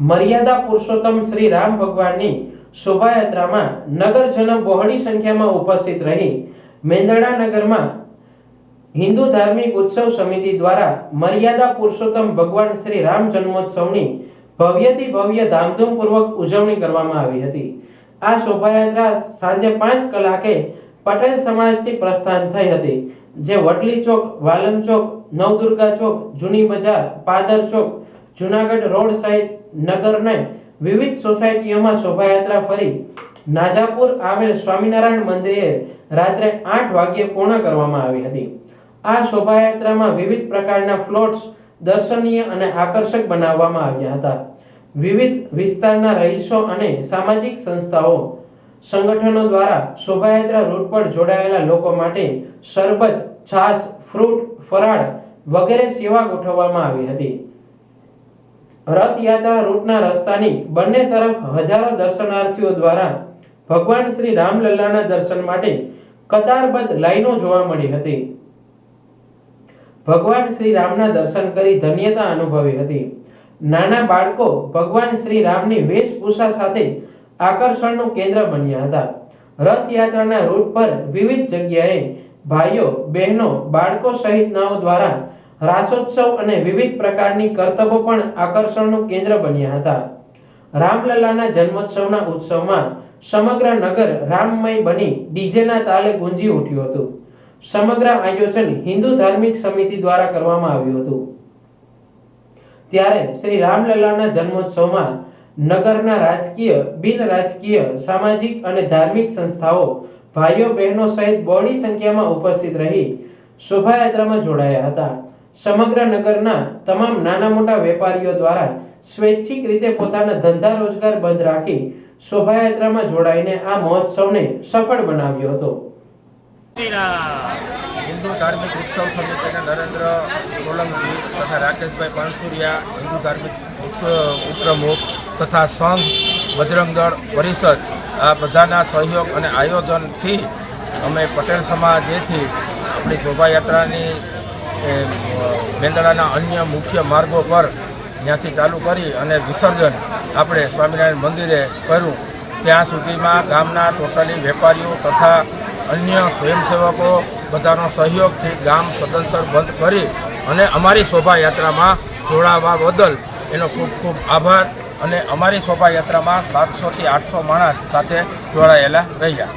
મર્યાદા પુરુષોત્તમ શ્રી રામ ભગવાનની શોભાયાત્રામાં નગરજનો બહોળી સંખ્યામાં ઉપસ્થિત રહી મેંદરડા નગરમાં હિન્દુ ધાર્મિક ઉત્સવ સમિતિ દ્વારા મર્યાદા પુરુષોત્તમ ભગવાન શ્રી રામ જન્મોત્સવની ભવ્યથી ભવ્ય ધામધૂમપૂર્વક ઉજવણી કરવામાં આવી હતી। આ શોભાયાત્રા સાંજે 5 કલાકે પટેલ સમાજથી પ્રસ્થાન થઈ હતી, જે વડલી ચોક, વાલમ ચોક, નવદુર્ગા ચોક, જૂની બજાર, પાદર ચોક, જૂનાગઢ રોડ સહિત નગરને વિવિધ સોસાયટીઓમાં શોભાયાત્રા ફરી નાજાપુર આવેલ સ્વામિનારાયણ મંદિરે રાત્રે 8 વાગ્યે પૂર્ણ કરવામાં આવી હતી। આ શોભાયાત્રામાં વિવિધ પ્રકારના ફ્લોટ્સ દર્શનીય અને આકર્ષક બનાવવામાં આવ્યા હતા। વિવિધ વિસ્તારના રહીશો અને સામાજિક સંસ્થાઓ સંગઠનો દ્વારા શોભાયાત્રા રૂટ પર જોડાયેલા લોકો માટે શરબત, છાશ, ફ્રૂટ, ફરાળ વગેરે સેવા ગોઠવવામાં આવી હતી। રથયાત્રા રૂટના રસ્તાની બંને તરફ હજારો દર્શનાર્થીઓ દ્વારા ભગવાન શ્રી રામલલ્લાના દર્શન માટે કતારબદ્ધ લાઈનો જોવા મળી હતી। ભગવાન શ્રી રામના દર્શન કરી ધન્યતા અનુભવી હતી। નાના બાળકો ભગવાન શ્રી રામની વેશભૂષા સાથે આકર્ષણનું કેન્દ્ર બન્યા હતા। રથયાત્રાના રૂટ પર વિવિધ જગ્યાએ ભાઈઓ, બહેનો, બાળકો સહિતનાઓ દ્વારા રાસોત્સવ અને વિવિધ પ્રકારની કરતબો પણ આકર્ષણનું કેન્દ્ર બન્યા હતા। રામલલ્લાના જન્મોત્સવના ઉત્સવમાં સમગ્ર નગર રામમય બની ડીજેના તાલે ગુંજી ઉઠ્યું હતું। સમગ્ર આયોજન હિન્દુ ધાર્મિક સમિતિ દ્વારા કરવામાં આવ્યું હતું। ત્યારે શ્રી રામલલ્લાના જન્મોત્સવમાં નગરના રાજકીય, બિન રાજકીય, સામાજિક અને ધાર્મિક સંસ્થાઓ ભાઈઓ બહેનો સહિત બહોળી સંખ્યામાં ઉપસ્થિત રહી શોભાયાત્રામાં જોડાયા હતા। સમગ્ર નગરના તમામ નાના મોટા વેપારીઓ દ્વારા સ્વૈચ્છિક રીતે પોતાના ધંધા રોજગાર બંધ રાખી શોભાયાત્રામાં જોડાઈને આ મહોત્સવને સફળ બનાવ્યો હતો। हिंदू धार्मिक उत्सव समिति नरेंद्र सोलंकी तथा राकेशभाई पानसुरिया, हिंदू धार्मिक उपप्रमुख तथा संघ बजरंग दल परिषद आ बधाना सहयोग और आयोजन थी अमे पटेल समाजेथी अपनी शोभायात्रानी मेंदड़ाना अन्य मुख्य मार्गों पर ત્યાંથી ચાલુ કરી અને વિસર્જન આપણે સ્વામિનારાયણ મંદિરે કર્યું। ત્યાં સુધીમાં ગામના ટોટલી વેપારીઓ તથા અન્ય સ્વયંસેવકો બધાનો સહયોગથી ગામ સદંતર બંધ કરી અને અમારી શોભાયાત્રામાં જોડાવા બદલ એનો ખૂબ ખૂબ આભાર। અને અમારી શોભાયાત્રામાં 700 થી 800 માણસ સાથે જોડાયેલા રહ્યા।